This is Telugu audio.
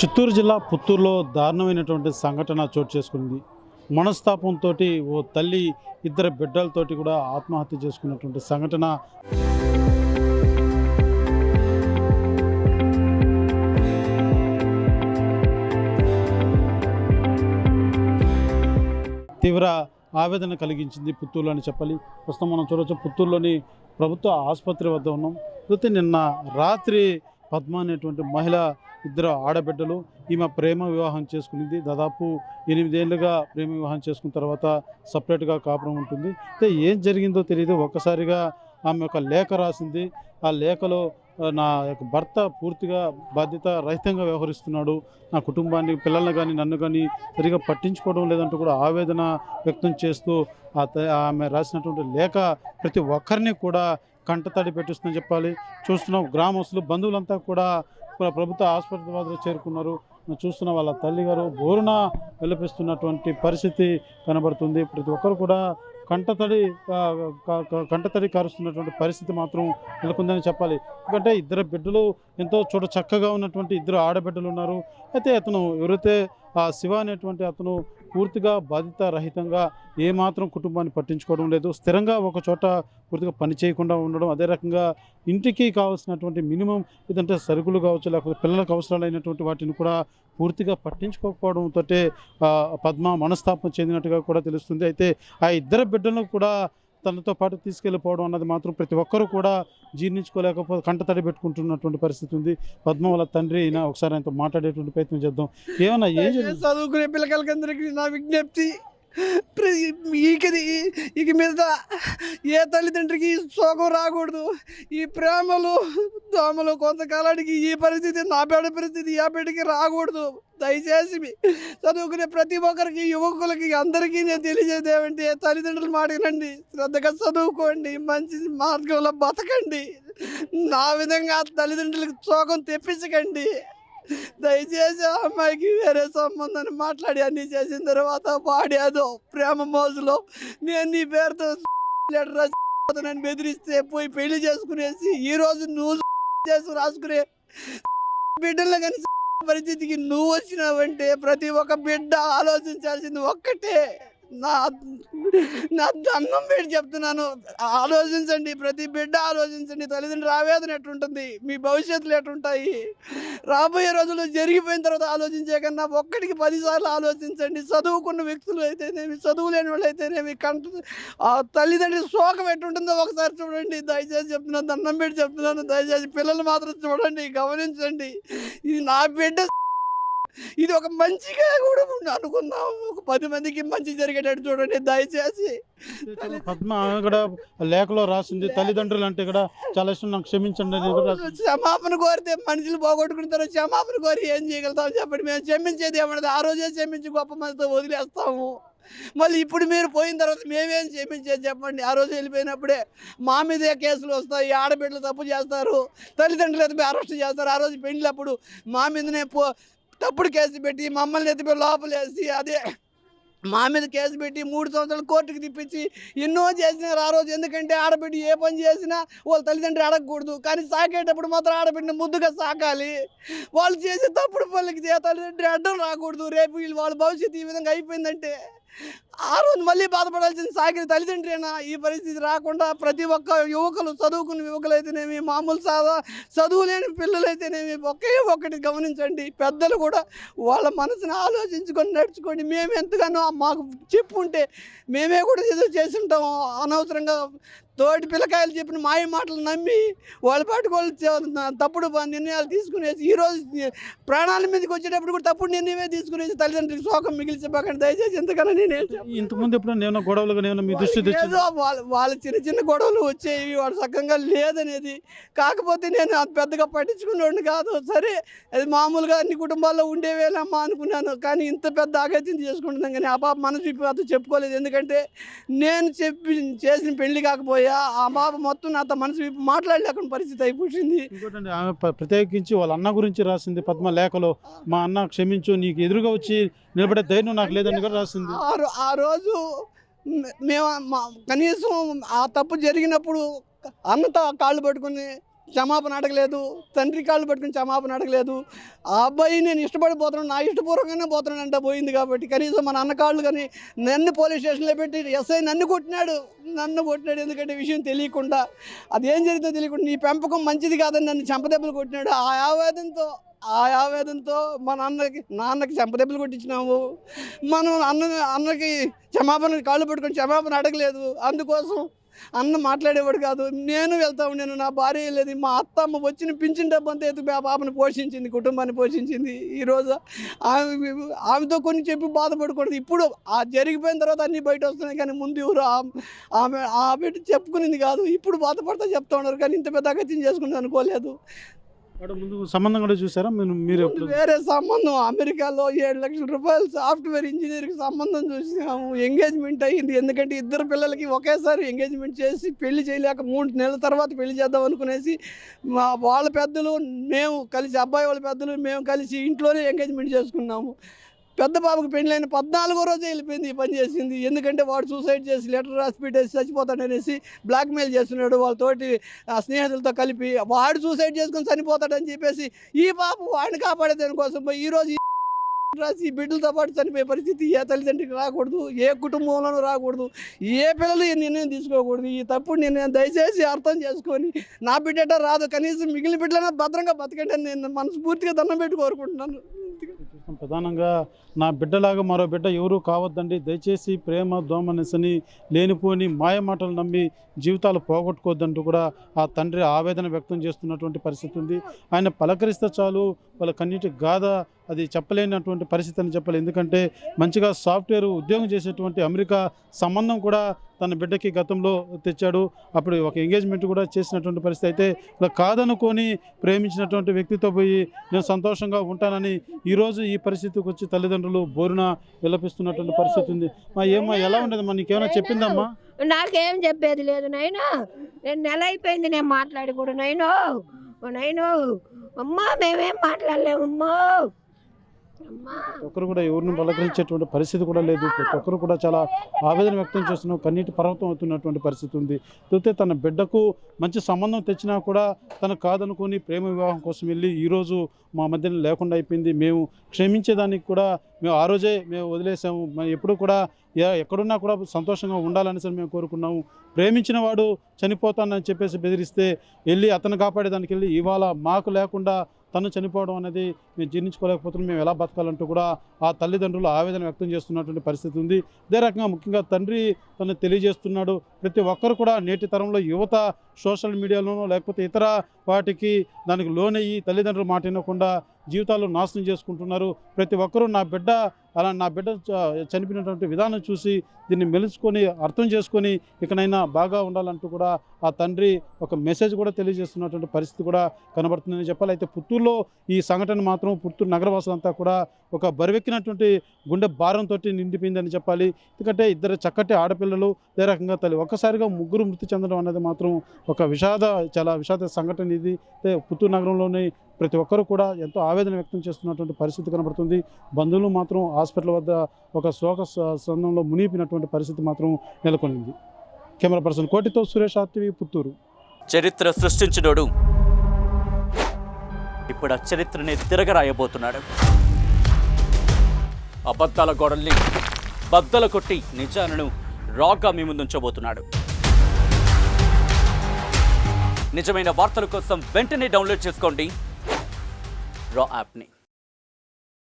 చిత్తూరు జిల్లా పుత్తూరులో దారుణమైనటువంటి సంఘటన చోటు చేసుకుంది. మనస్తాపంతో ఓ తల్లి ఇద్దరు బిడ్డలతోటి కూడా ఆత్మహత్య చేసుకున్నటువంటి సంఘటన తీవ్ర ఆవేదన కలిగించింది పుత్తూరులో అని చెప్పాలి. ప్రస్తుతం మనం చూడవచ్చు పుత్తూరులోని ప్రభుత్వ ఆసుపత్రి వద్ద ఉన్నాం. అయితే నిన్న రాత్రి పద్మ అనేటువంటి మహిళ ఇద్దరు ఆడబిడ్డలు ఈమె ప్రేమ వివాహం చేసుకునింది. దాదాపు 8 ఏళ్ళుగా ప్రేమ వివాహం చేసుకున్న తర్వాత సపరేట్గా కాపురం ఉంటుంది. అయితే ఏం జరిగిందో తెలియదు. ఒక్కసారిగా ఆమె ఒక లేఖ రాసింది. ఆ లేఖలో నా యొక్క భర్త పూర్తిగా బాధ్యత రహితంగా వ్యవహరిస్తున్నాడు, నా కుటుంబాన్ని పిల్లల్ని కానీ నన్ను కానీ సరిగా పట్టించుకోవడం లేదంటూ కూడా ఆవేదన వ్యక్తం చేస్తూ ఆమె రాసినటువంటి లేఖ ప్రతి ఒక్కరిని కూడా కంటతడి పెట్టిస్తుందని చెప్పాలి. చూస్తున్నాం గ్రామస్తులు బంధువులంతా కూడా ప్రభుత్వ ఆసుపత్రి వద్ద చేరుకున్నారు. చూస్తున్న వాళ్ళ తల్లిగారు బోరున విలపిస్తున్నటువంటి పరిస్థితి కనబడుతుంది. ప్రతి ఒక్కరు కూడా కంటతడి కారుస్తున్నటువంటి పరిస్థితి మాత్రం నెలకొందని చెప్పాలి. ఎందుకంటే ఇద్దరు బిడ్డలు ఎంతో చూడ చక్కగా ఉన్నటువంటి ఇద్దరు ఆడబిడ్డలు ఉన్నారు. అయితే అతను ఎవరైతే ఆ శివ అనేటువంటి అతను పూర్తిగా బాధ్యత రహితంగా ఏమాత్రం కుటుంబాన్ని పట్టించుకోవడం లేదు, స్థిరంగా ఒక చోట పూర్తిగా పని చేయకుండా ఉండడం, అదే రకంగా ఇంటికి కావాల్సినటువంటి మినిమం ఏదంటే సరుకులు కావచ్చు లేకపోతే పిల్లలకు అవసరాలైనటువంటి వాటిని కూడా పూర్తిగా పట్టించుకోకపోవడంతో పద్మ మనస్తాపం చెందినట్టుగా కూడా తెలుస్తుంది. అయితే ఆ ఇద్దరు బిడ్డలను కూడా తనతో పాటు తీసుకెళ్ళిపోవడం అన్నది మాత్రం ప్రతి ఒక్కరూ కూడా జీర్ణించుకోలేకపోతే కంటతడి పెట్టుకుంటున్నటువంటి పరిస్థితి ఉంది. పద్మ వాళ్ళ తండ్రి అయినా ఒకసారి ఆయనతో మాట్లాడేటువంటి ప్రయత్నం చేద్దాం. ఏమన్నా ఏం చదువుకునే పిల్లకాయలకందరికీ నా విజ్ఞప్తి, ఇక మీద ఏ తల్లిదండ్రికి శోకం రాకూడదు. ఈ ప్రేమలు దోమలు కొంతకాలానికి ఈ పరిస్థితి నా బిడ్డ పరిస్థితి ఏ బిడ్డకి రాకూడదు. దయచేసి చదువుకునే ప్రతి ఒక్కరికి యువకులకి అందరికీ నేను తెలియజేది ఏమంటే, తల్లిదండ్రులు మాటనండి, శ్రద్ధగా చదువుకోండి, మంచి మార్గంలో బతకండి. నా విధంగా తల్లిదండ్రులకు శోకం తెప్పించకండి. దయచేసి ఆ అమ్మాయికి వేరే సంబంధాన్ని మాట్లాడి అన్నీ చేసిన తర్వాత వాడేదో ప్రేమ మోజులో నేను నీ పేరుతో లెటర్ రాసి బెదిరిస్తే పోయి పెళ్లి చేసుకునేసి ఈరోజు నువ్వు చేసి రాసుకునే బిడ్డలు కానీ పరిస్థితికి నువ్వు వచ్చినావంటే ప్రతి ఒక్క బిడ్డ ఆలోచించాల్సింది ఒక్కటే. నా దండం పెట్టి చెప్తున్నాను, ఆలోచించండి, ప్రతి బిడ్డ ఆలోచించండి. తల్లిదండ్రుల ఆవేదన ఎట్లుంటుంది, మీ భవిష్యత్తులు ఎట్లుంటాయి, రాబోయే రోజుల్లో జరిగిపోయిన తర్వాత ఆలోచించే కన్నా ఒక్కటికి 10 సార్లు ఆలోచించండి. చదువుకున్న వ్యక్తులు అయితేనేమి, చదువు లేని వాళ్ళు అయితేనేమి, తల్లిదండ్రుల శోకం ఎట్లుంటుందో ఒకసారి చూడండి. దయచేసి చెప్తున్నాను, దండం పెట్టి చెప్తున్నాను, దయచేసి పిల్లలు మాత్రం చూడండి, గమనించండి. ఇది నా బిడ్డ, ఇది ఒక మంచిగా కూడా అనుకుందాం, ఒక 10 మందికి మంచి జరిగేటట్టు చూడండి దయచేసి. పద్మ కూడా లేఖలో రాసింది, తల్లిదండ్రులు అంటే కూడా చాలా ఇష్టం, నాకు క్షమించండి అని కూడా రాసింది. క్షమాపణ కోరితే మనుషులు పోగొట్టుకుంటారు, క్షమాపణ కోరి ఏం చేయగలుగుతాం చెప్పండి. మేము క్షమించేది ఏమన్నది ఆ రోజే క్షమించి గొప్ప మందితో వదిలేస్తాము. మళ్ళీ ఇప్పుడు మీరు పోయిన తర్వాత మేమేం క్షమించేది చెప్పండి. ఆ రోజు వెళ్ళిపోయినప్పుడే మా మీదే కేసులు వస్తాయి, ఆడబిడ్డలు తప్పు చేస్తారు, తల్లిదండ్రులు ఎత్తిపోయి అరెస్ట్ చేస్తారు. ఆ రోజు పెళ్ళినప్పుడు మా మీదనే తప్పుడు కేసు పెట్టి మమ్మల్ని ఎత్తిపోయి లోపలేసి అదే మా మీద కేసు పెట్టి 3 సంవత్సరాలు కోర్టుకు తిప్పించి ఎన్నో చేసినారు ఆ రోజు. ఎందుకంటే ఆడబిడ్డ ఏ పని చేసినా వాళ్ళ తల్లిదండ్రులు అడగకూడదు, కానీ సాకేటప్పుడు మాత్రం ఆడబిడ్డని ముద్దుగా సాకాలి. వాళ్ళు చేసే తప్పుడు పనులకి తల్లిదండ్రులు అడ్డం రాకూడదు. రేపు వాళ్ళ భవిష్యత్తు ఈ విధంగా అయిపోయిందంటే ఆ రోజు మళ్ళీ బాధపడాల్సింది సాకిన తల్లిదండ్రులేనా? ఈ పరిస్థితి రాకుండా ప్రతి ఒక్క యువకులు, చదువుకున్న యువకులు అయితేనేమి, మామూలు చదువు లేని పిల్లలైతేనేమి ఒక్కటి గమనించండి. పెద్దలు కూడా వాళ్ళ మనసును ఆలోచించుకొని నడుచుకోండి. మేము ఎంతగానో మాకు చెప్పుంటే మేమే కూడా ఏదో చేసి ఉంటాం. అనవసరంగా తోటి పిల్లకాయలు చెప్పిన మాయ మాటలు నమ్మి వాళ్ళ పాటికి వాళ్ళు తప్పుడు నిర్ణయాలు తీసుకునేసి ఈరోజు ప్రాణాల మీదకి వచ్చేటప్పుడు కూడా తప్పుడు నిర్ణయమే తీసుకునేసి తల్లిదండ్రులకు శోకం మిగిల్చబాకండి దయచేసి. ఎంతకన్నా ఇంతకుముందు ఎప్పుడైనా గొడవలు మీ దృష్టి వాళ్ళ చిన్న గొడవలు వచ్చేవి, వాడు సక్కంగా లేదనేది. కాకపోతే నేను అది పెద్దగా పట్టించుకునేవాడిని కాదు. సరే అది మామూలుగా అన్ని కుటుంబాల్లో ఉండేవేనమ్మా అనుకున్నాను, కానీ ఇంత పెద్ద ఆగత్యం చేసుకుంటున్నాను. కానీ ఆ పాప మనసు ఇప్పుడు చెప్పుకోలేదు. ఎందుకంటే నేను చేసిన పెళ్లి కాకపోయా ఆ బాబు మొత్తం నాతో మనసు మాట్లాడలేకుండా పరిస్థితి అయిపోయింది. ఇంకోటండి, ఆమె ప్రత్యేకించి వాళ్ళ అన్న గురించి రాసింది పద్మ లేఖలో, మా అన్న క్షమించు, నీకు ఎదురుగా వచ్చి నిలబడే ధైర్యం నాకు లేదని కూడా రాసింది. ఆ రోజు మేము కనీసం ఆ తప్పు జరిగినప్పుడు అన్నతో కాళ్ళు పట్టుకుని క్షమాపణ అడగలేదు, తండ్రి కాళ్ళు పట్టుకుని క్షమాపణ అడగలేదు. ఆ అబ్బాయి నేను ఇష్టపడిపోతున్నాను, నా ఇష్టపూర్వకంగానే పోతున్నానంట పోయింది కాబట్టి. కనీసం మన అన్న కాళ్ళు కానీ నన్ను పోలీస్ స్టేషన్లో పెట్టి ఎస్ఐ నన్ను కొట్టినాడు ఎందుకంటే విషయం తెలియకుండా, అదేం జరిగిందో తెలియకుండా నీ పెంపకం మంచిది కాదని నన్ను చెంపదెబ్బలు కొట్టినాడు. ఆ ఆవేదనతో మా నాన్నకి చెంపదెబ్బలు కొట్టించినాము. మనం అన్నకి క్షమాపణ కాళ్ళు పట్టుకొని క్షమాపణ అడగలేదు. అందుకోసం అన్న మాట్లాడేవాడు కాదు. నేను వెళ్తా ఉన్నాను, నా భార్య వెళ్ళేది. మా అత్తమ్మ వచ్చిన పింఛన్ డబ్బు అంతా ఎత్తుకు ఆ పాపని పోషించింది, కుటుంబాన్ని పోషించింది. ఈరోజు ఆమెతో కొన్ని చెప్పి బాధపడకూడదు. ఇప్పుడు ఆ జరిగిపోయిన తర్వాత అన్నీ బయట వస్తున్నాయి, కానీ ముందు ఎవరు ఆమె చెప్పుకునేది కాదు. ఇప్పుడు బాధపడతా చెప్తా ఉన్నారు, కానీ ఇంత పెద్ద అగత్యం చేసుకుని అనుకోలేదు. ముందు సంబంధం కూడా చూసారా మీరు? వేరే సంబంధం, అమెరికాలో 7 లక్షల రూపాయలు సాఫ్ట్వేర్ ఇంజనీర్కి సంబంధం చూసాము. ఎంగేజ్మెంట్ అయ్యింది. ఎందుకంటే ఇద్దరు పిల్లలకి ఒకేసారి ఎంగేజ్మెంట్ చేసి పెళ్లి చేయలేక 3 నెలల తర్వాత పెళ్లి చేద్దాం అనుకునేసి వాళ్ళ పెద్దలు మేము కలిసి, అబ్బాయి వాళ్ళ పెద్దలు మేము కలిసి ఇంట్లోనే ఎంగేజ్మెంట్ చేసుకున్నాము. పెద్ద బాబుకి పెళ్ళైన 14వ రోజే వెళ్ళిపోయింది ఈ పని చేసింది. ఎందుకంటే వాడు సూసైడ్ చేసి లెటర్ రాసి పెట్టేసి చచ్చిపోతాడనేసి బ్లాక్మెయిల్ చేస్తున్నాడు వాళ్ళతోటి స్నేహితులతో కలిపి. వాడు సూసైడ్ చేసుకొని చనిపోతాడని చెప్పేసి ఈ బాబు వాడిని కాపాడేదాని కోసం పోయి ఈరోజు రాసి బిడ్డలతో పాటు చనిపోయే పరిస్థితి ఏ తల్లిదండ్రికి రాకూడదు, ఏ కుటుంబంలోనూ రాకూడదు, ఏ పిల్లలు ఈ నిర్ణయం తీసుకోకూడదు. ఈ తప్పుడు నిర్ణయం దయచేసి అర్థం చేసుకొని నా బిడ్డ రాదు, కనీసం మిగిలిన బిడ్డలైనా భద్రంగా బతకండి అని నేను మనస్ఫూర్తిగా దండం పెట్టి కోరుకుంటున్నాను. ప్రధానంగా నా బిడ్డలాగా మరో బిడ్డ ఎవరూ కావద్దండి, దయచేసి ప్రేమ దోమనెసని లేనిపోని మాయ మాటలు నమ్మి జీవితాలు పోగొట్టుకోవద్దంటూ కూడా ఆ తండ్రి ఆవేదన వ్యక్తం చేస్తున్నటువంటి పరిస్థితి ఉంది. ఆయన పలకరిస్తే చాలు వాళ్ళ కన్నీటి గాథ అది చెప్పలేనటువంటి పరిస్థితి అని చెప్పాలి. ఎందుకంటే మంచిగా సాఫ్ట్వేర్ ఉద్యోగం చేసేటువంటి అమెరికా సంబంధం కూడా తన బిడ్డకి గతంలో తెచ్చాడు. అప్పుడు ఒక ఎంగేజ్మెంట్ కూడా చేసినటువంటి పరిస్థితి. అయితే ఇలా కాదనుకొని ప్రేమించినటువంటి వ్యక్తితో పోయి నేను సంతోషంగా ఉంటానని ఈరోజు ఈ పరిస్థితికి వచ్చి తల్లిదండ్రులు బోరున విలపిస్తున్నటువంటి పరిస్థితి ఉంది. ఏమో ఎలా ఉండేదమ్మా, నీకేమైనా చెప్పిందమ్మా? నాకేం చెప్పేది లేదు నాయనా, నేను నెల అయిపోయింది నేను మాట్లాడి కూడా. నైను అమ్మా మేమేం మాట్లాడలేమమ్మా. ఒక్కరు కూడా ఎవరిని పలకరించేటువంటి పరిస్థితి కూడా లేదు. ప్రతి ఒక్కరు కూడా చాలా ఆవేదన వ్యక్తం చేస్తున్న కన్నీటి పర్వతం అవుతున్నటువంటి పరిస్థితి ఉంది. అయితే తన బిడ్డకు మంచి సంబంధం తెచ్చినా కూడా తను కాదనుకొని ప్రేమ వివాహం కోసం వెళ్ళి ఈరోజు మా మధ్యన లేకుండా అయిపోయింది. మేము క్షమించేదానికి కూడా మేము ఆ రోజే మేము వదిలేసాము. మేము ఎప్పుడు కూడా ఎక్కడున్నా కూడా సంతోషంగా ఉండాలని సరే మేము కోరుకున్నాము. ప్రేమించిన వాడు చనిపోతానని చెప్పేసి బెదిరిస్తే వెళ్ళి అతను కాపాడేదానికి వెళ్ళి ఇవాళ మాకు లేకుండా తను చనిపోవడం అనేది మేము జీర్ణించుకోలేకపోతున్నాం, మేము ఎలా బతకాలంటూ కూడా ఆ తల్లిదండ్రులు ఆవేదన వ్యక్తం చేస్తున్నటువంటి పరిస్థితి ఉంది. అదే రకంగా ముఖ్యంగా తండ్రి తను తెలియజేస్తున్నాడు. ప్రతి ఒక్కరు కూడా నేటి తరంలో యువత సోషల్ మీడియాలోనో లేకపోతే ఇతర వాటికి దానికి లోనయ్యి తల్లిదండ్రులు మాట వినకుండా జీవితాలు నాశనం చేసుకుంటున్నారు. ప్రతి ఒక్కరూ నా బిడ్డ చనిపోయినటువంటి విధానం చూసి దీన్ని మెలుచుకొని అర్థం చేసుకొని ఇకనైనా బాగా ఉండాలంటూ కూడా ఆ తండ్రి ఒక మెసేజ్ కూడా తెలియజేస్తున్నటువంటి పరిస్థితి కూడా కనబడుతుందని చెప్పాలి. అయితే పుత్తూరులో ఈ సంఘటన మాత్రం పుత్తూరు నగరవాసులంతా కూడా ఒక బరువెక్కినటువంటి గుండె భారంతో నిండిపోయిందని చెప్పాలి. ఎందుకంటే ఇద్దరు చక్కటి ఆడపిల్లలు, అదే రకంగా తల్లి, ఒక్కసారిగా ముగ్గురు మృతి చెందడం అనేది మాత్రం ఒక చాలా విషాద సంఘటన ఇది. పుత్తూరు నగరంలోని ప్రతి ఒక్కరూ కూడా ఎంతో ఆవేదన వ్యక్తం చేస్తున్నటువంటి పరిస్థితి కనబడుతుంది. బంధువులు మాత్రం హాస్పిటల్ వద్ద ఒక శోక సందంలో మునిగిపోయినటువంటి పరిస్థితి మాత్రం నెలకొనింది. కెమెరా పర్సన్ కోటితో సురేష్, RTV, పుత్తూరు. చరిత్ర సృష్టించినోడు ఇప్పుడు ఆ చరిత్రని తిరగరాయబోతున్నాడు. అబద్ధాల గోడల్ని బద్దలు కొట్టి నిజాలను రాగా మీ ముందుంచబోతున్నాడు. నిజమైన వార్తల కోసం వెంటనే డౌన్లోడ్ చేసుకోండి రా యాప్ని.